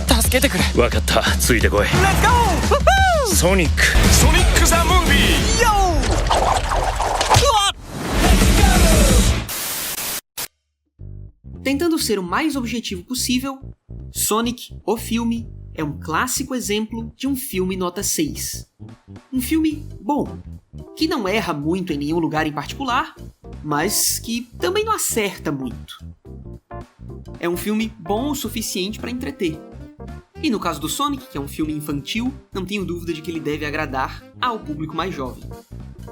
助けてくれ。分かった、ついてこい。 Let's go! ソニック。ソニック・ザ・ムービー。 Tentando ser o mais objetivo possível, Sonic, o filme, é um clássico exemplo de um filme nota 6. Um filme bom, que não erra muito em nenhum lugar em particular, mas que também não acerta muito. É um filme bom o suficiente para entreter. E no caso do Sonic, que é um filme infantil, não tenho dúvida de que ele deve agradar ao público mais jovem.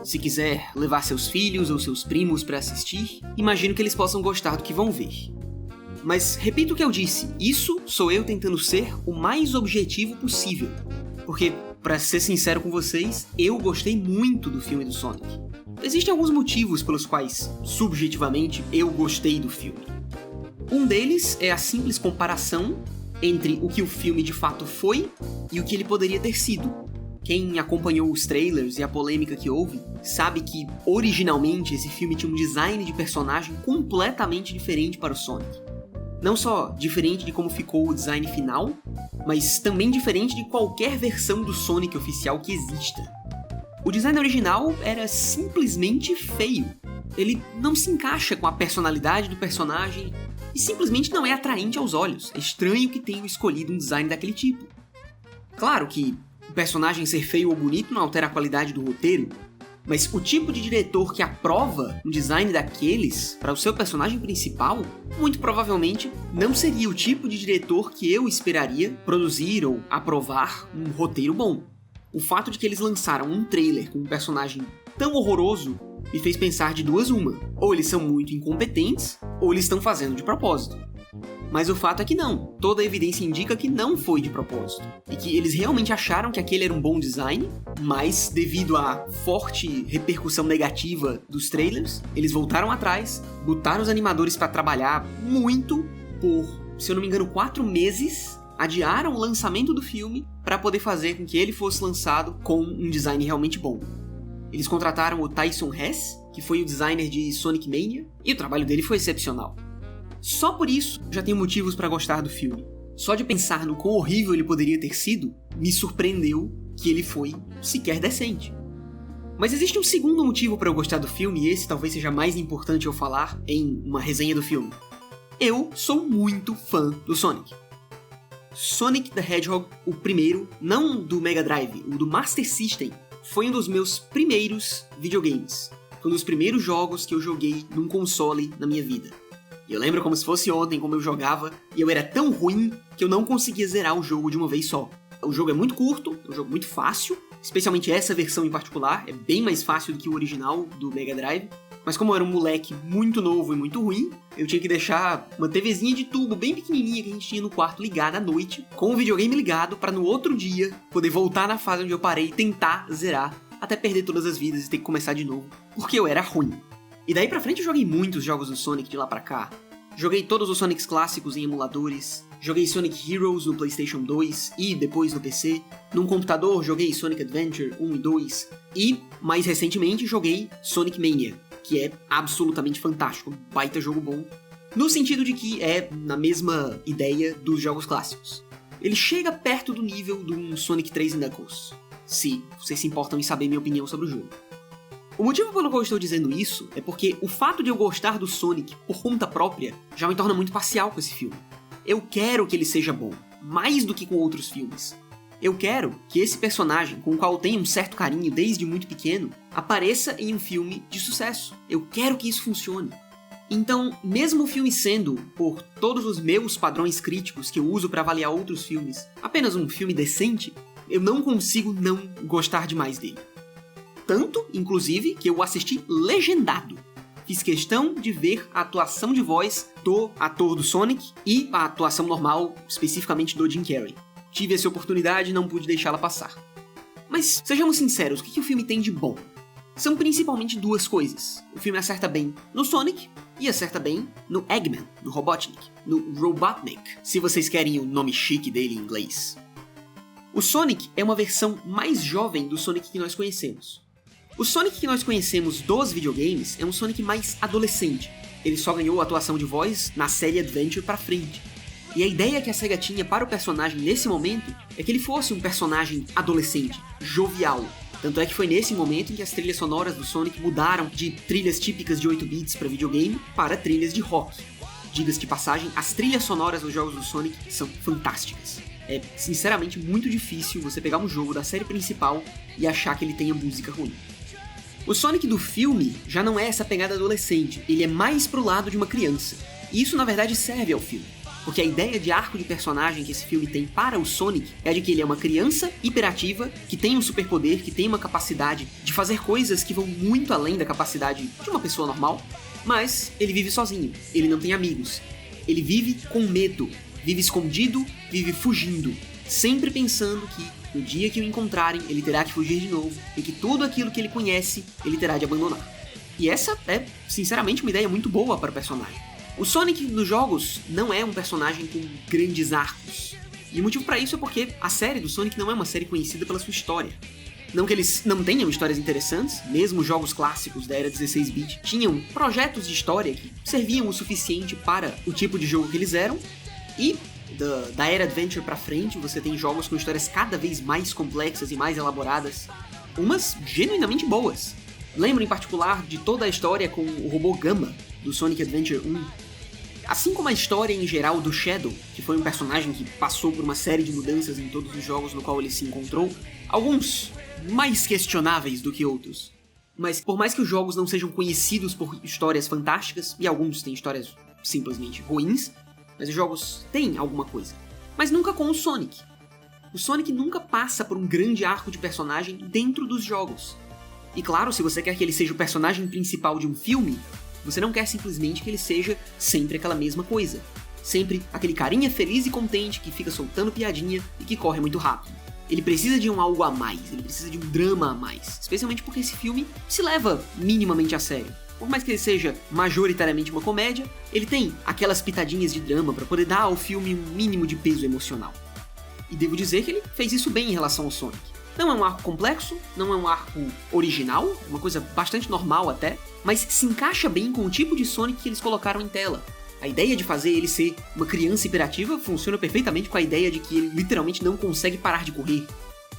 Se quiser levar seus filhos ou seus primos para assistir, imagino que eles possam gostar do que vão ver. Mas repito o que eu disse, isso sou eu tentando ser o mais objetivo possível. Porque, para ser sincero com vocês, eu gostei muito do filme do Sonic. Existem alguns motivos pelos quais, subjetivamente, eu gostei do filme. Um deles é a simples comparação entre o que o filme de fato foi e o que ele poderia ter sido. Quem acompanhou os trailers e a polêmica que houve, sabe que, originalmente, esse filme tinha um design de personagem completamente diferente para o Sonic. Não só diferente de como ficou o design final, mas também diferente de qualquer versão do Sonic oficial que exista. O design original era simplesmente feio. Ele não se encaixa com a personalidade do personagem e simplesmente não é atraente aos olhos. É estranho que tenham escolhido um design daquele tipo. Claro que o personagem ser feio ou bonito não altera a qualidade do roteiro, mas o tipo de diretor que aprova um design daqueles para o seu personagem principal, muito provavelmente não seria o tipo de diretor que eu esperaria produzir ou aprovar um roteiro bom. O fato de que eles lançaram um trailer com um personagem tão horroroso me fez pensar de duas uma. Ou eles são muito incompetentes, ou eles estão fazendo de propósito. Mas o fato é que não. Toda a evidência indica que não foi de propósito. E que eles realmente acharam que aquele era um bom design, mas devido à forte repercussão negativa dos trailers, eles voltaram atrás, botaram os animadores para trabalhar muito por, se eu não me engano, 4 meses, adiaram o lançamento do filme para poder fazer com que ele fosse lançado com um design realmente bom. Eles contrataram o Tyson Hess, que foi o designer de Sonic Mania, e o trabalho dele foi excepcional. Só por isso, já tenho motivos para gostar do filme. Só de pensar no quão horrível ele poderia ter sido, me surpreendeu que ele foi sequer decente. Mas existe um segundo motivo para eu gostar do filme, e esse talvez seja mais importante eu falar em uma resenha do filme. Eu sou muito fã do Sonic. Sonic the Hedgehog, o primeiro, não do Mega Drive, o do Master System, foi um dos meus primeiros videogames. Foi um dos primeiros jogos que eu joguei num console na minha vida. E eu lembro como se fosse ontem como eu jogava, e eu era tão ruim que eu não conseguia zerar o jogo de uma vez só. O jogo é muito curto, é um jogo muito fácil, especialmente essa versão em particular, é bem mais fácil do que o original do Mega Drive. Mas como eu era um moleque muito novo e muito ruim, eu tinha que deixar uma TVzinha de tubo bem pequenininha que a gente tinha no quarto ligada à noite, com o videogame ligado, para no outro dia poder voltar na fase onde eu parei e tentar zerar, até perder todas as vidas e ter que começar de novo, porque eu era ruim. E daí pra frente eu joguei muitos jogos do Sonic de lá pra cá. Joguei todos os Sonics clássicos em emuladores, joguei Sonic Heroes no PlayStation 2 e depois no PC. Num computador joguei Sonic Adventure 1 e 2 e, mais recentemente, joguei Sonic Mania, que é absolutamente fantástico, um baita jogo bom, no sentido de que é na mesma ideia dos jogos clássicos. Ele chega perto do nível de um Sonic 3 Knuckles, se vocês se importam em saber minha opinião sobre o jogo. O motivo pelo qual eu estou dizendo isso é porque o fato de eu gostar do Sonic por conta própria já me torna muito parcial com esse filme. Eu quero que ele seja bom, mais do que com outros filmes. Eu quero que esse personagem, com o qual eu tenho um certo carinho desde muito pequeno, apareça em um filme de sucesso. Eu quero que isso funcione. Então, mesmo o filme sendo, por todos os meus padrões críticos que eu uso para avaliar outros filmes, apenas um filme decente, eu não consigo não gostar demais dele. Tanto, inclusive, que eu o assisti legendado. Fiz questão de ver a atuação de voz do ator do Sonic e a atuação normal, especificamente do Jim Carrey. Tive essa oportunidade e não pude deixá-la passar. Mas, sejamos sinceros, o que o filme tem de bom? São principalmente duas coisas. O filme acerta bem no Sonic e acerta bem no Eggman, no Robotnik, no Robotnik, se vocês querem o nome chique dele em inglês. O Sonic é uma versão mais jovem do Sonic que nós conhecemos. O Sonic que nós conhecemos dos videogames é um Sonic mais adolescente. Ele só ganhou a atuação de voz na série Adventure pra frente. E a ideia que a SEGA tinha para o personagem nesse momento é que ele fosse um personagem adolescente, jovial. Tanto é que foi nesse momento em que as trilhas sonoras do Sonic mudaram de trilhas típicas de 8 bits para videogame para trilhas de rock. Diga-se de passagem, as trilhas sonoras dos jogos do Sonic são fantásticas. É sinceramente muito difícil você pegar um jogo da série principal e achar que ele tenha música ruim. O Sonic do filme já não é essa pegada adolescente, ele é mais pro lado de uma criança. E isso na verdade serve ao filme, porque a ideia de arco de personagem que esse filme tem para o Sonic é de que ele é uma criança hiperativa, que tem um superpoder, que tem uma capacidade de fazer coisas que vão muito além da capacidade de uma pessoa normal, mas ele vive sozinho, ele não tem amigos, ele vive com medo, vive escondido, vive fugindo, sempre pensando que no dia que o encontrarem ele terá que fugir de novo e que tudo aquilo que ele conhece ele terá de abandonar. E essa é, sinceramente, uma ideia muito boa para o personagem. O Sonic nos jogos não é um personagem com grandes arcos. E o motivo para isso é porque a série do Sonic não é uma série conhecida pela sua história. Não que eles não tenham histórias interessantes, mesmo jogos clássicos da era 16-bit tinham projetos de história que serviam o suficiente para o tipo de jogo que eles eram, e da era Adventure pra frente você tem jogos com histórias cada vez mais complexas e mais elaboradas, umas genuinamente boas. Lembro em particular de toda a história com o robô Gamma, do Sonic Adventure 1. Assim como a história em geral do Shadow, que foi um personagem que passou por uma série de mudanças em todos os jogos no qual ele se encontrou, alguns mais questionáveis do que outros. Mas por mais que os jogos não sejam conhecidos por histórias fantásticas, e alguns têm histórias simplesmente ruins, mas os jogos têm alguma coisa. Mas nunca com o Sonic. O Sonic nunca passa por um grande arco de personagem dentro dos jogos. E claro, se você quer que ele seja o personagem principal de um filme, você não quer simplesmente que ele seja sempre aquela mesma coisa. Sempre aquele carinha feliz e contente que fica soltando piadinha e que corre muito rápido. Ele precisa de um algo a mais, ele precisa de um drama a mais. Especialmente porque esse filme se leva minimamente a sério. Por mais que ele seja majoritariamente uma comédia, ele tem aquelas pitadinhas de drama para poder dar ao filme um mínimo de peso emocional. E devo dizer que ele fez isso bem em relação ao Sonic. Não é um arco complexo, não é um arco original, uma coisa bastante normal até, mas se encaixa bem com o tipo de Sonic que eles colocaram em tela. A ideia de fazer ele ser uma criança hiperativa funciona perfeitamente com a ideia de que ele literalmente não consegue parar de correr.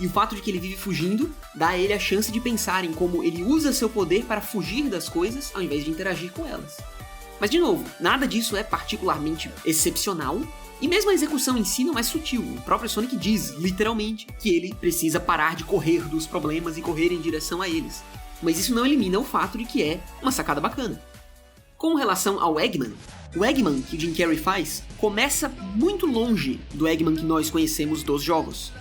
E o fato de que ele vive fugindo dá a ele a chance de pensar em como ele usa seu poder para fugir das coisas ao invés de interagir com elas. Mas de novo, nada disso é particularmente excepcional, e mesmo a execução em si não é sutil. O próprio Sonic diz, literalmente, que ele precisa parar de correr dos problemas e correr em direção a eles. Mas isso não elimina o fato de que é uma sacada bacana. Com relação ao Eggman, o Eggman que o Jim Carrey faz começa muito longe do Eggman que nós conhecemos dos jogos.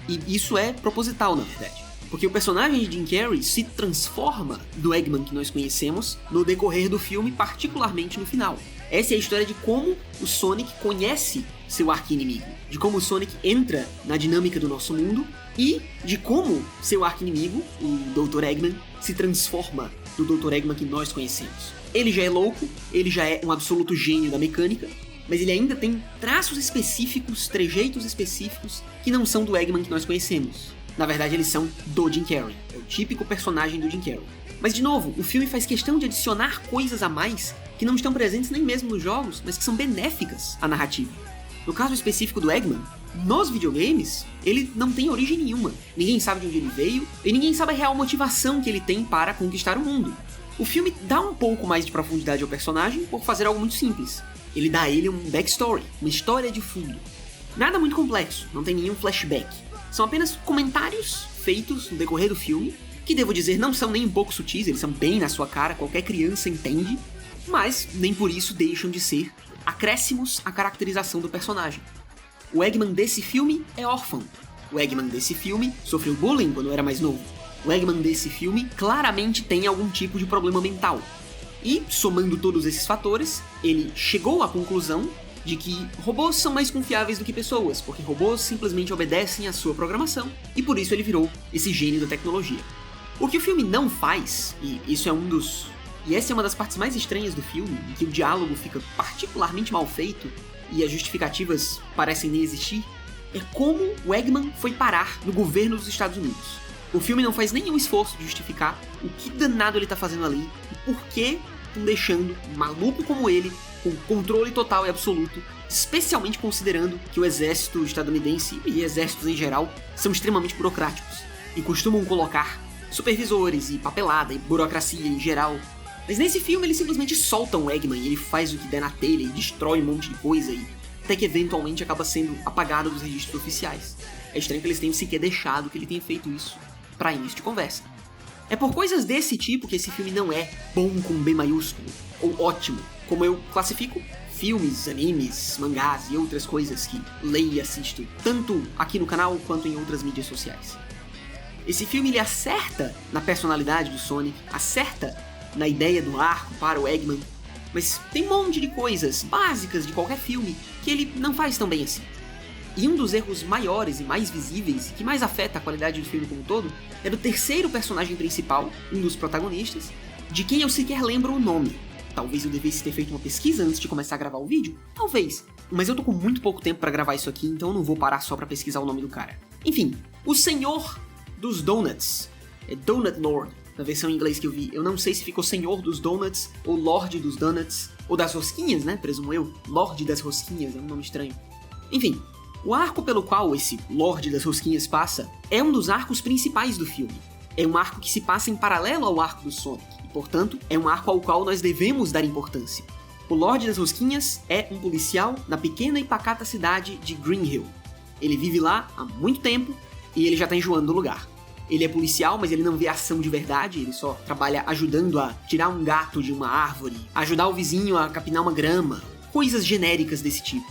E isso é proposital, na verdade. Porque o personagem de Jim Carrey se transforma do Eggman que nós conhecemos no decorrer do filme, particularmente no final. Essa é a história de como o Sonic conhece seu arqui-inimigo, de como o Sonic entra na dinâmica do nosso mundo e de como seu arqui-inimigo, o Dr. Eggman, se transforma do Dr. Eggman que nós conhecemos. Ele já é louco, ele já é um absoluto gênio da mecânica, mas ele ainda tem traços específicos, trejeitos específicos que não são do Eggman que nós conhecemos. Na verdade, eles são do Jim Carrey, é o típico personagem do Jim Carrey. Mas de novo, o filme faz questão de adicionar coisas a mais que não estão presentes nem mesmo nos jogos, mas que são benéficas à narrativa. No caso específico do Eggman, nos videogames, ele não tem origem nenhuma. Ninguém sabe de onde ele veio, e ninguém sabe a real motivação que ele tem para conquistar o mundo. O filme dá um pouco mais de profundidade ao personagem por fazer algo muito simples. Ele dá a ele um backstory, uma história de fundo. Nada muito complexo, não tem nenhum flashback. São apenas comentários feitos no decorrer do filme, que devo dizer não são nem um pouco sutis, eles são bem na sua cara, qualquer criança entende, mas nem por isso deixam de ser acréscimos à caracterização do personagem. O Eggman desse filme é órfão. O Eggman desse filme sofreu bullying quando era mais novo. O Eggman desse filme claramente tem algum tipo de problema mental. E, somando todos esses fatores, ele chegou à conclusão de que robôs são mais confiáveis do que pessoas, porque robôs simplesmente obedecem à sua programação, e por isso ele virou esse gênio da tecnologia. O que o filme não faz, e isso é essa é uma das partes mais estranhas do filme, em que o diálogo fica particularmente mal feito, e as justificativas parecem nem existir, é como o Eggman foi parar no governo dos Estados Unidos. O filme não faz nenhum esforço de justificar o que danado ele tá fazendo ali, e por que estão deixando um maluco como ele, com controle total e absoluto, especialmente considerando que o exército estadunidense e exércitos em geral são extremamente burocráticos e costumam colocar supervisores e papelada e burocracia em geral. Mas nesse filme eles simplesmente soltam o Eggman e ele faz o que der na telha e destrói um monte de coisa e até que eventualmente acaba sendo apagado dos registros oficiais. É estranho que eles tenham sequer deixado que ele tenha feito isso para início de conversa. É por coisas desse tipo que esse filme não é bom com B maiúsculo, ou ótimo, como eu classifico filmes, animes, mangás e outras coisas que leio e assisto, tanto aqui no canal quanto em outras mídias sociais. Esse filme ele acerta na personalidade do Sonic, acerta na ideia do arco para o Eggman, mas tem um monte de coisas básicas de qualquer filme que ele não faz tão bem assim. E um dos erros maiores e mais visíveis, e que mais afeta a qualidade do filme como um todo, é do terceiro personagem principal, um dos protagonistas, de quem eu sequer lembro o nome. Talvez eu devesse ter feito uma pesquisa antes de começar a gravar o vídeo? Talvez. Mas eu tô com muito pouco tempo pra gravar isso aqui, então eu não vou parar só pra pesquisar o nome do cara. Enfim, o Senhor dos Donuts. É Donut Lord, na versão em inglês que eu vi. Eu não sei se ficou Senhor dos Donuts, ou Lorde dos Donuts, ou das Rosquinhas, né, presumo eu. Lorde das Rosquinhas, é um nome estranho. Enfim, o arco pelo qual esse Lorde das Rosquinhas passa é um dos arcos principais do filme. É um arco que se passa em paralelo ao arco do Sonic, e portanto, é um arco ao qual nós devemos dar importância. O Lorde das Rosquinhas é um policial na pequena e pacata cidade de Green Hill. Ele vive lá há muito tempo e ele já tá enjoando do lugar. Ele é policial, mas ele não vê ação de verdade, ele só trabalha ajudando a tirar um gato de uma árvore, ajudar o vizinho a capinar uma grama, coisas genéricas desse tipo.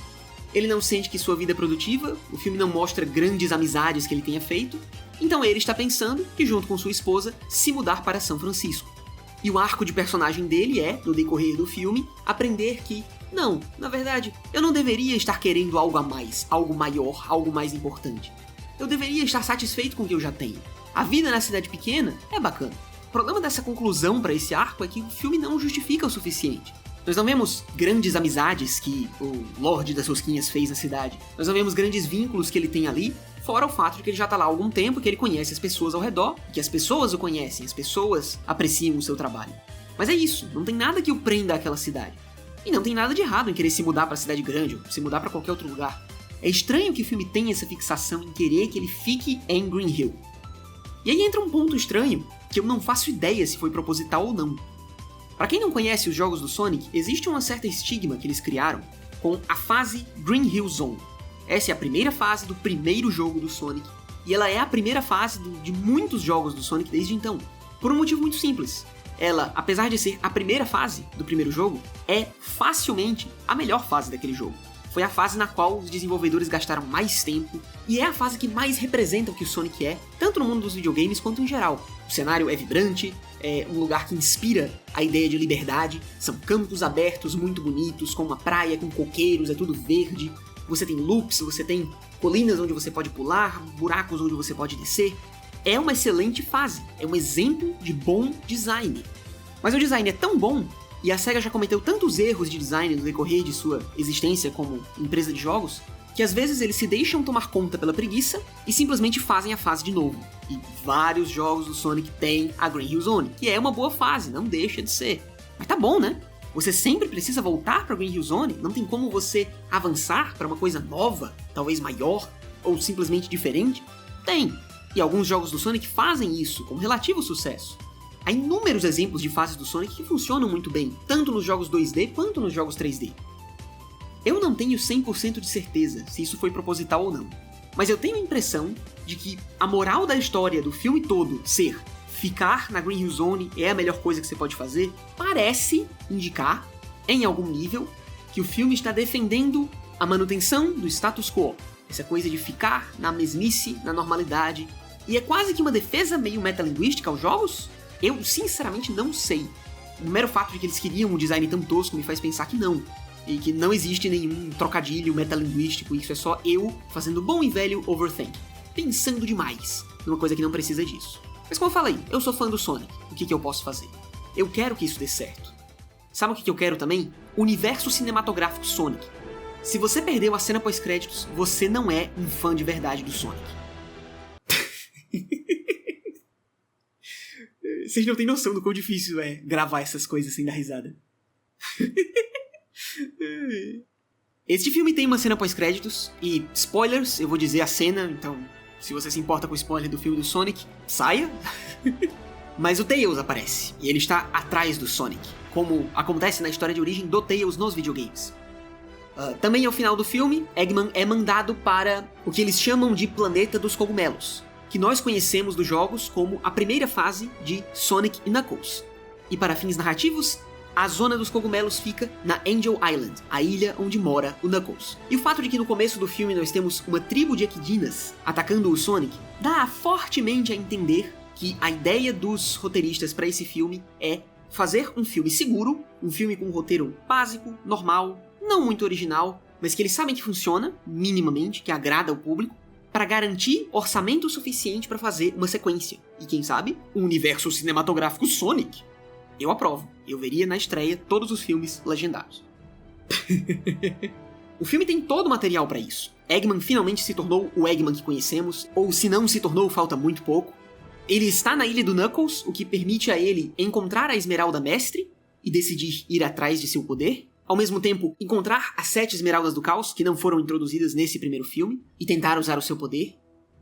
Ele não sente que sua vida é produtiva, o filme não mostra grandes amizades que ele tenha feito, então ele está pensando que, junto com sua esposa, se mudar para São Francisco. E o arco de personagem dele é, no decorrer do filme, aprender que, não, na verdade, eu não deveria estar querendo algo a mais, algo maior, algo mais importante. Eu deveria estar satisfeito com o que eu já tenho. A vida na cidade pequena é bacana. O problema dessa conclusão para esse arco é que o filme não justifica o suficiente. Nós não vemos grandes amizades que o Lorde das Rosquinhas fez na cidade. Nós não vemos grandes vínculos que ele tem ali, fora o fato de que ele já tá lá há algum tempo, que ele conhece as pessoas ao redor, que as pessoas o conhecem, as pessoas apreciam o seu trabalho. Mas é isso, não tem nada que o prenda àquela cidade. E não tem nada de errado em querer se mudar para a cidade grande, ou se mudar para qualquer outro lugar. É estranho que o filme tenha essa fixação em querer que ele fique em Green Hill. E aí entra um ponto estranho, que eu não faço ideia se foi proposital ou não. Para quem não conhece os jogos do Sonic, existe uma certa estigma que eles criaram com a fase Green Hill Zone. Essa é a primeira fase do primeiro jogo do Sonic, e ela é a primeira fase de muitos jogos do Sonic desde então, por um motivo muito simples. Ela, apesar de ser a primeira fase do primeiro jogo, é facilmente a melhor fase daquele jogo. Foi a fase na qual os desenvolvedores gastaram mais tempo, e é a fase que mais representa o que o Sonic é, tanto no mundo dos videogames quanto em geral. O cenário é vibrante, é um lugar que inspira a ideia de liberdade, são campos abertos muito bonitos, com uma praia, com coqueiros, é tudo verde, você tem loops, você tem colinas onde você pode pular, buracos onde você pode descer. É uma excelente fase, é um exemplo de bom design. Mas o design é tão bom, e a SEGA já cometeu tantos erros de design no decorrer de sua existência como empresa de jogos, que às vezes eles se deixam tomar conta pela preguiça e simplesmente fazem a fase de novo. E vários jogos do Sonic têm a Green Hill Zone, que é uma boa fase, não deixa de ser. Mas tá bom, né? Você sempre precisa voltar pra Green Hill Zone? Não tem como você avançar para uma coisa nova, talvez maior, ou simplesmente diferente? Tem! E alguns jogos do Sonic fazem isso com relativo sucesso. Há inúmeros exemplos de fases do Sonic que funcionam muito bem, tanto nos jogos 2D quanto nos jogos 3D. Eu não tenho 100% de certeza se isso foi proposital ou não, mas eu tenho a impressão de que a moral da história do filme todo ser ficar na Green Hill Zone é a melhor coisa que você pode fazer, parece indicar, em algum nível, que o filme está defendendo a manutenção do status quo, essa coisa de ficar na mesmice, na normalidade, e é quase que uma defesa meio metalinguística aos jogos? Eu, sinceramente, não sei. O mero fato de que eles queriam um design tão tosco me faz pensar que não. E que não existe nenhum trocadilho metalinguístico, isso é só eu fazendo bom e velho overthink. Pensando demais numa coisa que não precisa disso. Mas como eu falei, eu sou fã do Sonic. O que eu posso fazer? Eu quero que isso dê certo. Sabe o que eu quero também? Universo cinematográfico Sonic. Se você perdeu a cena pós-créditos, você não é um fã de verdade do Sonic. Vocês não têm noção do quão difícil é gravar essas coisas sem dar risada. Este filme tem uma cena pós-créditos, e spoilers, eu vou dizer a cena, então se você se importa com o spoiler do filme do Sonic, saia. Mas o Tails aparece, e ele está atrás do Sonic, como acontece na história de origem do Tails nos videogames. Também ao final do filme, Eggman é mandado para o que eles chamam de Planeta dos Cogumelos, que nós conhecemos dos jogos como a primeira fase de Sonic e Knuckles. E para fins narrativos, a zona dos cogumelos fica na Angel Island, a ilha onde mora o Knuckles. E o fato de que no começo do filme nós temos uma tribo de Equidinas atacando o Sonic, dá fortemente a entender que a ideia dos roteiristas para esse filme é fazer um filme seguro, um filme com um roteiro básico, normal, não muito original, mas que eles sabem que funciona, minimamente, que agrada ao público, para garantir orçamento suficiente para fazer uma sequência. E quem sabe, um universo cinematográfico Sonic. Eu aprovo. Eu veria na estreia todos os filmes legendados. O filme tem todo o material para isso. Eggman finalmente se tornou o Eggman que conhecemos, ou se não se tornou, falta muito pouco. Ele está na ilha do Knuckles, o que permite a ele encontrar a Esmeralda Mestre e decidir ir atrás de seu poder. Ao mesmo tempo, encontrar as 7 Esmeraldas do Caos, que não foram introduzidas nesse primeiro filme, e tentar usar o seu poder.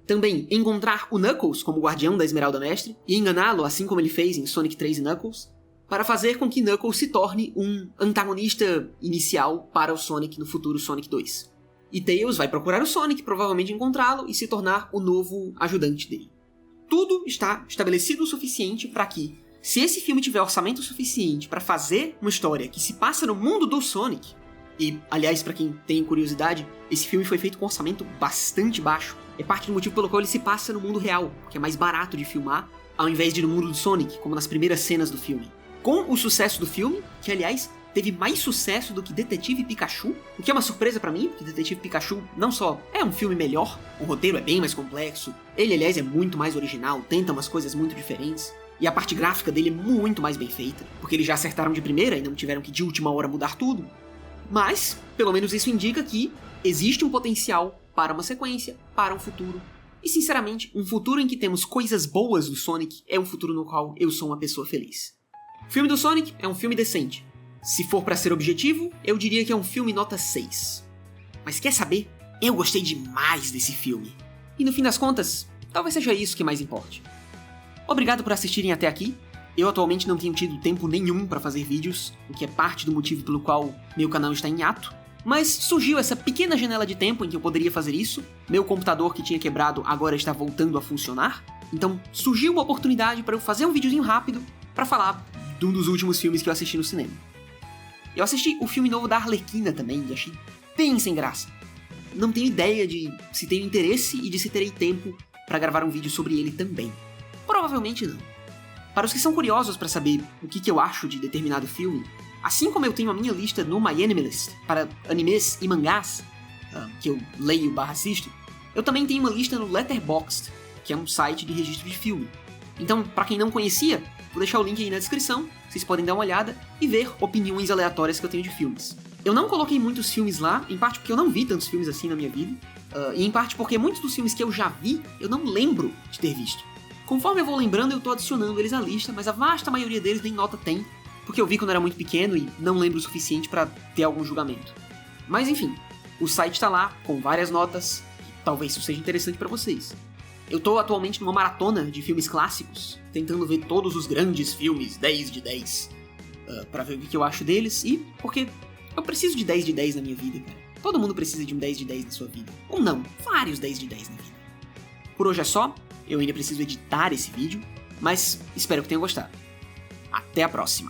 Também encontrar o Knuckles como guardião da Esmeralda Mestre, e enganá-lo assim como ele fez em Sonic 3 e Knuckles, para fazer com que Knuckles se torne um antagonista inicial para o Sonic no futuro Sonic 2. E Tails vai procurar o Sonic, provavelmente encontrá-lo e se tornar o novo ajudante dele. Tudo está estabelecido o suficiente para que, se esse filme tiver orçamento suficiente para fazer uma história que se passa no mundo do Sonic, e, aliás, para quem tem curiosidade, esse filme foi feito com um orçamento bastante baixo, é parte do motivo pelo qual ele se passa no mundo real, porque é mais barato de filmar, ao invés de no mundo do Sonic, como nas primeiras cenas do filme. Com o sucesso do filme, que, aliás, teve mais sucesso do que Detetive Pikachu, o que é uma surpresa pra mim, porque Detetive Pikachu não só é um filme melhor, o roteiro é bem mais complexo, ele, aliás, é muito mais original, tenta umas coisas muito diferentes, e a parte gráfica dele é muito mais bem feita, porque eles já acertaram de primeira e não tiveram que de última hora mudar tudo. Mas, pelo menos isso indica que existe um potencial para uma sequência, para um futuro. E, sinceramente, um futuro em que temos coisas boas do Sonic é um futuro no qual eu sou uma pessoa feliz. O filme do Sonic é um filme decente. Se for pra ser objetivo, eu diria que é um filme nota 6. Mas quer saber? Eu gostei demais desse filme. E no fim das contas, talvez seja isso que mais importe. Obrigado por assistirem até aqui. Eu atualmente não tenho tido tempo nenhum para fazer vídeos, o que é parte do motivo pelo qual meu canal está em hiato. Mas surgiu essa pequena janela de tempo em que eu poderia fazer isso. Meu computador que tinha quebrado agora está voltando a funcionar. Então surgiu uma oportunidade para eu fazer um videozinho rápido para falar de um dos últimos filmes que eu assisti no cinema. Eu assisti o filme novo da Arlequina também e achei bem sem graça. Não tenho ideia de se tenho interesse e de se terei tempo para gravar um vídeo sobre ele também. Provavelmente não. Para os que são curiosos para saber o que eu acho de determinado filme, assim como eu tenho a minha lista no MyAnimeList para animes e mangás, que eu leio/assisto, eu também tenho uma lista no Letterboxd, que é um site de registro de filme. Então, para quem não conhecia, vou deixar o link aí na descrição, vocês podem dar uma olhada e ver opiniões aleatórias que eu tenho de filmes. Eu não coloquei muitos filmes lá, em parte porque eu não vi tantos filmes assim na minha vida, e em parte porque muitos dos filmes que eu já vi, eu não lembro de ter visto. Conforme eu vou lembrando, eu tô adicionando eles à lista, mas a vasta maioria deles nem nota tem, porque eu vi quando era muito pequeno e não lembro o suficiente pra ter algum julgamento. Mas enfim, o site tá lá, com várias notas, e talvez isso seja interessante pra vocês. Eu tô atualmente numa maratona de filmes clássicos, tentando ver todos os grandes filmes 10 de 10, pra ver o que eu acho deles, e porque eu preciso de 10 de 10 na minha vida, cara. Todo mundo precisa de um 10 de 10 na sua vida. Ou não, vários 10 de 10 na vida. Por hoje é só. Eu ainda preciso editar esse vídeo, mas espero que tenham gostado. Até a próxima!